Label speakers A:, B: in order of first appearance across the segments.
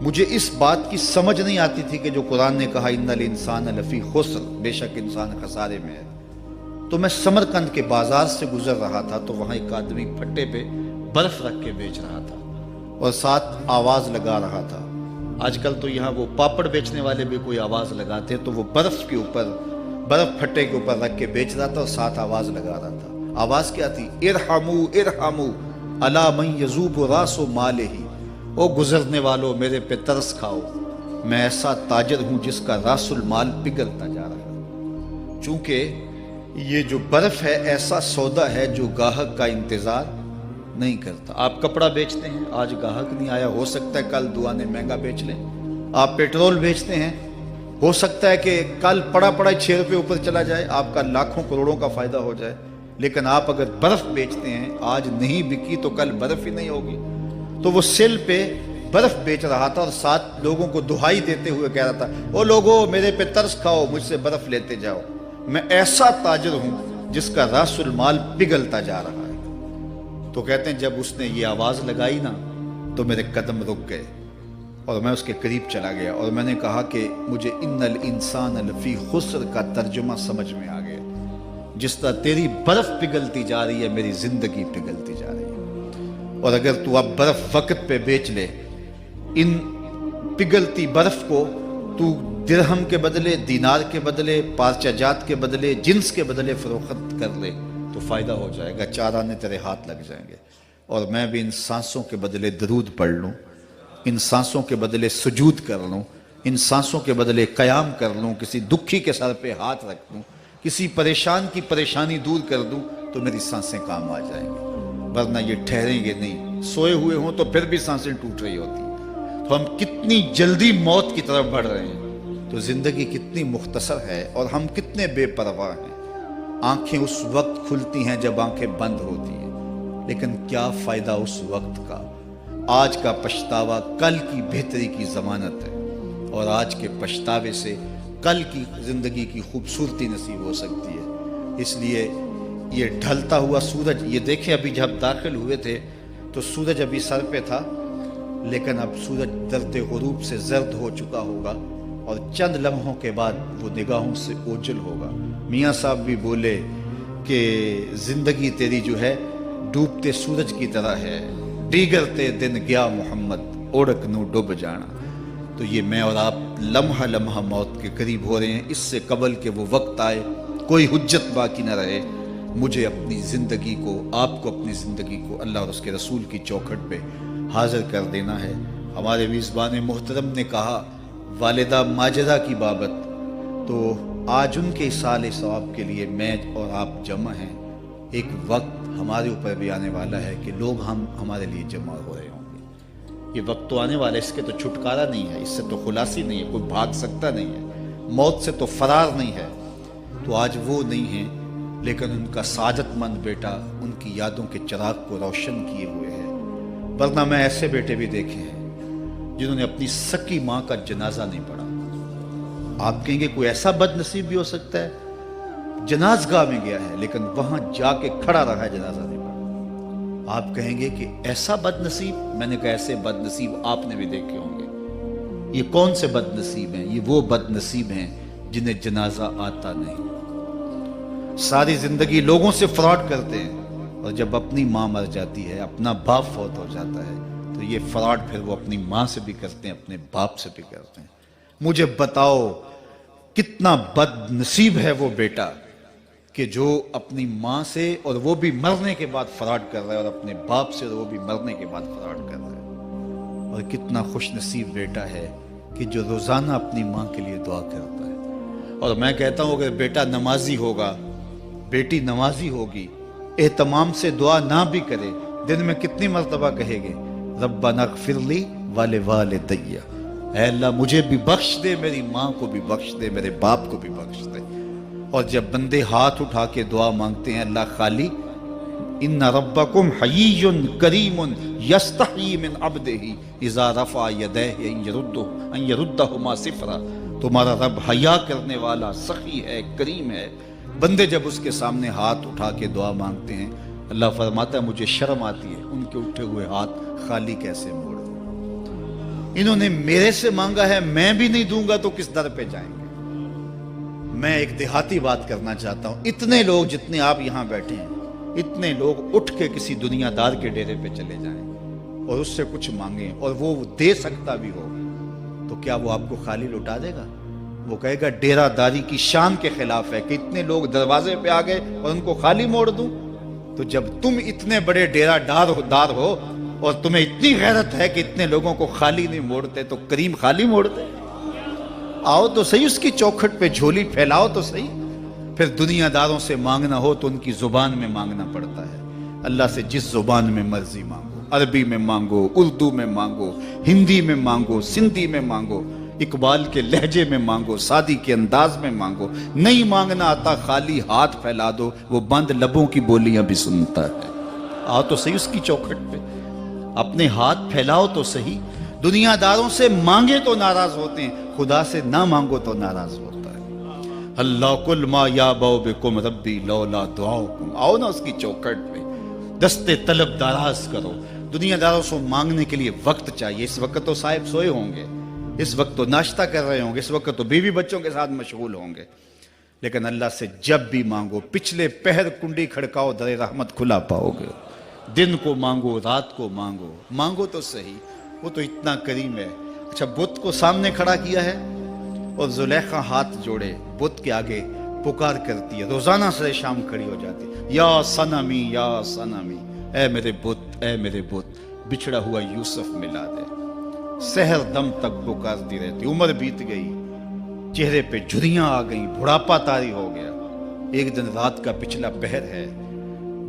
A: مجھے اس بات کی سمجھ نہیں آتی تھی کہ جو قرآن نے کہا ان الانسان لفی خسر، بے شک انسان خسارے میں ہے، تو میں سمرقند کے بازار سے گزر رہا تھا تو وہاں ایک آدمی پھٹے پہ برف رکھ کے بیچ رہا تھا اور ساتھ آواز لگا رہا تھا۔ آج کل تو یہاں وہ پاپڑ بیچنے والے بھی کوئی آواز لگاتے، تو وہ برف کے اوپر، برف پھٹے کے اوپر رکھ کے بیچ رہا تھا اور ساتھ آواز لگا رہا تھا۔ آواز کیا تھی؟ ارحمو ارحمو الا من یذوب راس مالہ، او گزرنے والوں میرے پہ ترس کھاؤ، میں ایسا تاجر ہوں جس کا راس المال پگھلتا جا رہا ہے۔ چونکہ یہ جو برف ہے ایسا سودا ہے جو گاہک کا انتظار نہیں کرتا۔ آپ کپڑا بیچتے ہیں، آج گاہک نہیں آیا، ہو سکتا ہے کل دعانے مہنگا بیچ لیں۔ آپ پیٹرول بیچتے ہیں، ہو سکتا ہے کہ کل پڑا 6 روپے اوپر چلا جائے، آپ کا لاکھوں کروڑوں کا فائدہ ہو جائے۔ لیکن آپ اگر برف بیچتے ہیں، آج نہیں بکی تو کل برف ہی نہیں ہوگی۔ تو وہ سل پہ برف بیچ رہا تھا اور ساتھ لوگوں کو دہائی دیتے ہوئے کہہ رہا تھا، او لوگو میرے پہ ترس کھاؤ، مجھ سے برف لیتے جاؤ، میں ایسا تاجر ہوں جس کا راس المال پگھلتا جا رہا ہے۔ تو کہتے ہیں جب اس نے یہ آواز لگائی نا تو میرے قدم رک گئے اور میں اس کے قریب چلا گیا اور میں نے کہا کہ مجھے ان الانسان لفی خسر کا ترجمہ سمجھ میں آ گیا۔ جس طرح تیری برف پگھلتی جا رہی ہے، میری زندگی پگھلتی جا رہی ہے، اور اگر تو اب برف وقت پہ بیچ لے، ان پگھلتی برف کو تو درہم کے بدلے، دینار کے بدلے، پارچہ جات کے بدلے، جنس کے بدلے فروخت کر لے تو فائدہ ہو جائے گا، 4 آنے تیرے ہاتھ لگ جائیں گے۔ اور میں بھی ان سانسوں کے بدلے درود پڑھ لوں، ان سانسوں کے بدلے سجود کر لوں، ان سانسوں کے بدلے قیام کر لوں، کسی دکھی کے سر پہ ہاتھ رکھ دوں، کسی پریشان کی پریشانی دور کر دوں تو میری سانسیں کام آ جائیں گی، ورنہ یہ ٹھہریں گے نہیں۔ سوئے ہوئے ہوں تو پھر بھی سانسیں ٹوٹ رہی ہوتی ہیں۔ تو ہم کتنی جلدی موت کی طرف بڑھ رہے ہیں، تو زندگی کتنی مختصر ہے اور ہم کتنے بے پرواہ ہیں۔ آنکھیں اس وقت کھلتی ہیں جب آنکھیں بند ہوتی ہیں، لیکن کیا فائدہ اس وقت کا؟ آج کا پچھتاوا کل کی بہتری کی ضمانت ہے، اور آج کے پچھتاوے سے کل کی زندگی کی خوبصورتی نصیب ہو سکتی ہے۔ اس لیے یہ ڈھلتا ہوا سورج، یہ دیکھیں ابھی جب داخل ہوئے تھے تو سورج ابھی سر پہ تھا، لیکن اب سورج درد غروب سے زرد ہو چکا ہوگا اور چند لمحوں کے بعد وہ نگاہوں سے اوجھل ہوگا۔ میاں صاحب بھی بولے کہ زندگی تیری جو ہے ڈوبتے سورج کی طرح ہے، دیگرتے دن گیا محمد اوڑک نو ڈوب جانا۔ تو یہ میں اور آپ لمحہ لمحہ موت کے قریب ہو رہے ہیں۔ اس سے قبل کہ وہ وقت آئے کوئی حجت باقی نہ رہے، مجھے اپنی زندگی کو، آپ کو اپنی زندگی کو اللہ اور اس کے رسول کی چوکھٹ پہ حاضر کر دینا ہے۔ ہمارے میزبان محترم نے کہا والدہ ماجدہ کی بابت، تو آج ان کے ایصال ثواب کے لیے میں اور آپ جمع ہیں۔ ایک وقت ہمارے اوپر بھی آنے والا ہے کہ لوگ ہمارے لیے جمع ہو رہے ہوں گے۔ یہ وقت تو آنے والا ہے، اس کے تو چھٹکارا نہیں ہے، اس سے تو خلاصی نہیں ہے، کوئی بھاگ سکتا نہیں ہے، موت سے تو فرار نہیں ہے۔ تو آج وہ نہیں ہیں، لیکن ان کا سعادت مند بیٹا ان کی یادوں کے چراغ کو روشن کیے ہوئے ہے۔ ورنہ میں ایسے بیٹے بھی دیکھے ہیں جنہوں نے اپنی سکی ماں کا جنازہ نہیں پڑھا۔ آپ کہیں گے کوئی ایسا بد نصیب بھی ہو سکتا ہے، جنازگاہ میں گیا ہے لیکن وہاں جا کے کھڑا رہا ہے، جنازہ نہیں پڑھا۔ آپ کہیں گے کہ ایسا بد نصیب، میں نے کہا ایسے بد نصیب آپ نے بھی دیکھے ہوں گے۔ یہ کون سے بد نصیب ہیں؟ یہ وہ بد نصیب ہیں جنہیں جنازہ آتا نہیں، ساری زندگی لوگوں سے فراڈ کرتے ہیں، اور جب اپنی ماں مر جاتی ہے، اپنا باپ فوت ہو جاتا ہے، تو یہ فراڈ پھر وہ اپنی ماں سے بھی کرتے ہیں، اپنے باپ سے بھی کرتے ہیں۔ مجھے بتاؤ کتنا بد نصیب ہے وہ بیٹا کہ جو اپنی ماں سے، اور وہ بھی مرنے کے بعد فراڈ کر رہا ہے، اور اپنے باپ سے، اور وہ بھی مرنے کے بعد فراڈ کر رہا ہے۔ اور کتنا خوش نصیب بیٹا ہے کہ جو روزانہ اپنی ماں کے لیے دعا کرتا ہے۔ اور میں کہتا ہوں اگر بیٹا نمازی ہوگا، بیٹی نمازی ہوگی، اہتمام سے دعا نہ بھی کرے، دن میں کتنی مرتبہ کہے گے ربنا اغفر لی ولوالدی، اے اللہ مجھے بھی بخش دے، میری ماں کو بھی بخش دے، میرے باپ کو بھی بخش دے۔ اور جب بندے ہاتھ اٹھا کے دعا مانگتے ہیں اللہ خالی ان ربکم حیی کریم یستحیی من عبدہ اذا رفع یدیہ ان یردہما صفرا، تمہارا رب حیا کرنے والا، سخی ہے، کریم ہے۔ بندے جب اس کے سامنے ہاتھ اٹھا کے دعا مانگتے ہیں، اللہ فرماتا ہے مجھے شرم آتی ہے ان کے اٹھے ہوئے ہاتھ خالی کیسے موڑ دوں۔ انہوں نے میرے سے مانگا ہے، میں بھی نہیں دوں گا تو کس در پہ جائیں گے؟ میں ایک دیہاتی بات کرنا چاہتا ہوں، اتنے لوگ جتنے آپ یہاں بیٹھے ہیں، اتنے لوگ اٹھ کے کسی دنیا دار کے ڈیرے پہ چلے جائیں اور اس سے کچھ مانگیں اور وہ دے سکتا بھی ہو، تو کیا وہ آپ کو خالی لٹا دے گا؟ وہ کہے گا ڈیرہ داری کی شان کے خلاف ہے کہ اتنے لوگ دروازے پہ آ گئے اور ان کو خالی موڑ دوں؟ تو جب تم اتنے بڑے ڈیرہ دار ہو اور تمہیں اتنی غیرت ہے کہ اتنے لوگوں کو خالی نہیں موڑتے، تو کریم خالی موڑتے؟ آؤ تو صحیح، اس کی چوکھٹ پہ جھولی پھیلاؤ تو صحیح۔ پھر دنیا داروں سے مانگنا ہو تو ان کی زبان میں مانگنا پڑتا ہے۔ اللہ سے جس زبان میں مرضی مانگو، عربی میں مانگو، اردو میں مانگو، ہندی میں مانگو، سندھی میں مانگو، اقبال کے لہجے میں مانگو، سادی کے انداز میں مانگو۔ نہیں مانگنا آتا خالی ہاتھ پھیلا دو، وہ بند لبوں کی بولیاں بھی سنتا ہے۔ آؤ تو صحیح اس کی چوکھٹ پہ، اپنے ہاتھ پھیلاؤ تو صحیح۔ دنیا داروں سے مانگے تو ناراض ہوتے ہیں، خدا سے نہ مانگو تو ناراض ہوتا ہے۔ اللہ کل ما یا باؤ بکم ربی لولا دعاؤکم۔ آؤ نا اس کی چوکھٹ پہ، دستے طلب دراز کرو۔ دنیا داروں سے مانگنے کے لیے وقت چاہیے۔ اس وقت تو صاحب سوئے ہوں گے، اس وقت تو ناشتہ کر رہے ہوں گے، اس وقت تو بیوی بچوں کے ساتھ مشغول ہوں گے، لیکن اللہ سے جب بھی مانگو، پچھلے پہر کنڈی کھڑکاؤ، در رحمت کھلا پاؤ گے۔ دن کو مانگو، رات کو مانگو، مانگو تو صحیح، وہ تو اتنا کریم ہے۔ اچھا، بت کو سامنے کھڑا کیا ہے اور زلیخا ہاتھ جوڑے بت کے آگے پکار کرتی ہے، روزانہ سے شام کھڑی ہو جاتی ہے، یا صنمی یا صنمی، اے میرے بت، اے میرے بت، بچھڑا ہوا یوسف ملا دے۔ سحر دم تک پکارتی رہتی، عمر بیت گئی، چہرے پہ جھریاں آ گئیں، بڑھاپا طاری ہو گیا۔ ایک دن رات کا پچھلا پہر ہے،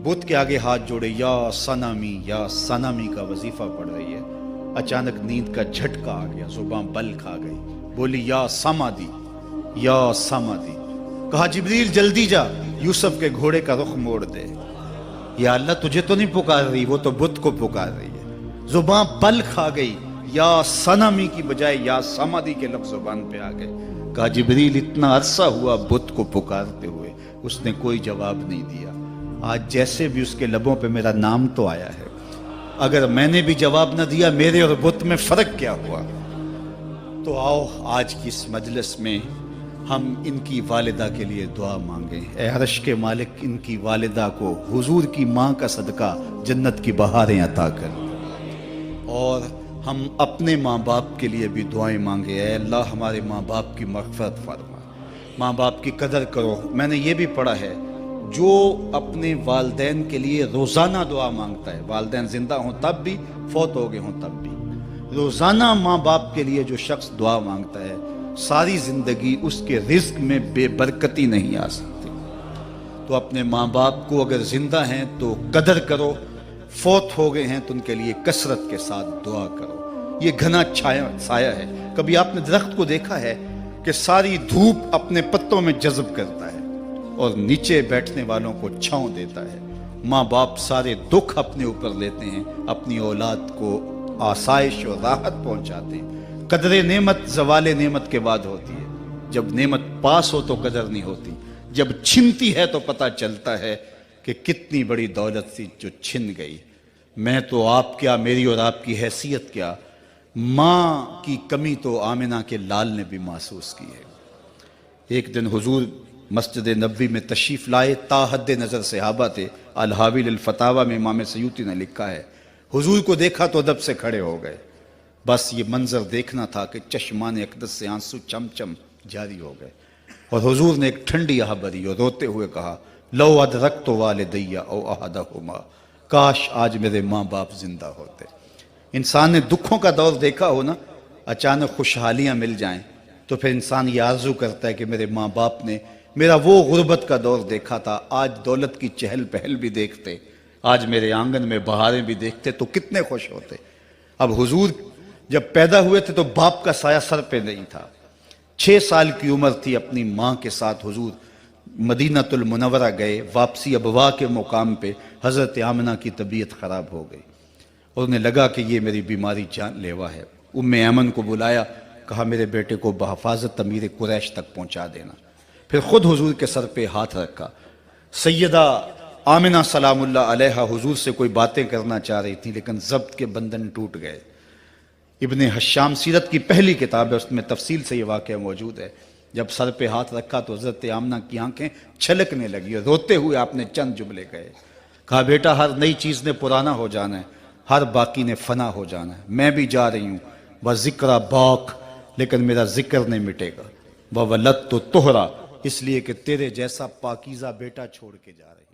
A: بت کے آگے ہاتھ جوڑے، یا صنمی یا صنمی کا وظیفہ پڑھ رہی ہے۔ اچانک نیند کا جھٹکا آ گیا، زباں بل کھا گئی، بولی یا سمادی، یا سمادی۔ کہا جبریل جلدی جا، یوسف کے گھوڑے کا رخ موڑ دے۔ یا اللہ تجھے تو نہیں پکار رہی، وہ تو بت کو پکار رہی ہے۔ زباں بل کھا گئی، یا صنمی کی بجائے یا سمادی کے لفظ زبان پہ آ گئے۔ کہا جبریل اتنا عرصہ ہوا بت کو پکارتے ہوئے، اس نے کوئی جواب نہیں دیا، آج جیسے بھی اس کے لبوں پہ میرا نام تو آیا ہے، اگر میں نے بھی جواب نہ دیا، میرے اور بت میں فرق کیا ہوا؟ تو آؤ آج کی اس مجلس میں ہم ان کی والدہ کے لیے دعا مانگیں۔ اے عرش کے مالک، ان کی والدہ کو حضور کی ماں کا صدقہ جنت کی بہاریں عطا کر، اور ہم اپنے ماں باپ کے لیے بھی دعائیں مانگے۔ اے اللہ ہمارے ماں باپ کی مغفرت فرما، ماں باپ کی قدر کرو۔ میں نے یہ بھی پڑھا ہے، جو اپنے والدین کے لیے روزانہ دعا مانگتا ہے، والدین زندہ ہوں تب بھی، فوت ہو گئے ہوں تب بھی، روزانہ ماں باپ کے لیے جو شخص دعا مانگتا ہے، ساری زندگی اس کے رزق میں بے برکتی نہیں آ سکتی۔ تو اپنے ماں باپ کو اگر زندہ ہیں تو قدر کرو، فوت ہو گئے ہیں تو ان کے لیے کثرت کے ساتھ دعا کرو۔ یہ گھنا سایہ ہے۔ کبھی آپ نے درخت کو دیکھا ہے کہ ساری دھوپ اپنے پتوں میں جذب کرتا ہے اور نیچے بیٹھنے والوں کو چھاؤں دیتا ہے؟ ماں باپ سارے دکھ اپنے اوپر لیتے ہیں، اپنی اولاد کو آسائش اور راحت پہنچاتے ہیں۔ قدر نعمت زوال نعمت کے بعد ہوتی ہے، جب نعمت پاس ہو تو قدر نہیں ہوتی، جب چھنتی ہے تو پتہ چلتا ہے کہ کتنی بڑی دولت تھی جو چھن گئی۔ میں تو آپ کیا، میری اور آپ کی حیثیت کیا، ماں کی کمی تو آمنہ کے لال نے بھی محسوس کی ہے۔ ایک دن حضور مسجد نبوی میں تشریف لائے، تا حد نظر صحابہ تھے۔ الحاوی للفتاوی میں امام سیوطی نے لکھا ہے، حضور کو دیکھا تو ادب سے کھڑے ہو گئے، بس یہ منظر دیکھنا تھا کہ چشمان اقدس سے آنسو چم چم جاری ہو گئے، اور حضور نے ایک ٹھنڈی آہ بھری اور روتے ہوئے کہا، لو ادرکت والدی او احدہما، کاش آج میرے ماں باپ زندہ ہوتے۔ انسان نے دکھوں کا دور دیکھا ہو نا، اچانک خوشحالیاں مل جائیں تو پھر انسان یہ آرزو کرتا ہے کہ میرے ماں باپ نے میرا وہ غربت کا دور دیکھا تھا، آج دولت کی چہل پہل بھی دیکھتے، آج میرے آنگن میں بہاریں بھی دیکھتے تو کتنے خوش ہوتے۔ اب حضور جب پیدا ہوئے تھے تو باپ کا سایہ سر پہ نہیں تھا، 6 سال کی عمر تھی، اپنی ماں کے ساتھ حضور مدینۃ المنورہ گئے۔ واپسی ابوا کے مقام پہ حضرت آمنہ کی طبیعت خراب ہو گئی اور انہیں لگا کہ یہ میری بیماری جان لیوا ہے۔ ام ایمن کو بلایا، کہا میرے بیٹے کو بحفاظت امیر قریش تک پہنچا دینا۔ پھر خود حضور کے سر پہ ہاتھ رکھا۔ سیدہ آمنہ سلام اللہ علیہا حضور سے کوئی باتیں کرنا چاہ رہی تھی لیکن ضبط کے بندھن ٹوٹ گئے۔ ابن حشام سیرت کی پہلی کتاب ہے، اس میں تفصیل سے یہ واقعہ موجود ہے۔ جب سر پہ ہاتھ رکھا تو حضرت آمنہ کی آنکھیں چھلکنے لگی اور روتے ہوئے آپ نے چند جملے کہے، کہا بیٹا ہر نئی چیز نے پرانا ہو جانا ہے، ہر باقی نے فنا ہو جانا ہے، میں بھی جا رہی ہوں، وہ ذکر باق، لیکن میرا ذکر نہیں مٹے گا، وہ ولدت تو تہرا، اس لیے کہ تیرے جیسا پاکیزہ بیٹا چھوڑ کے جا رہی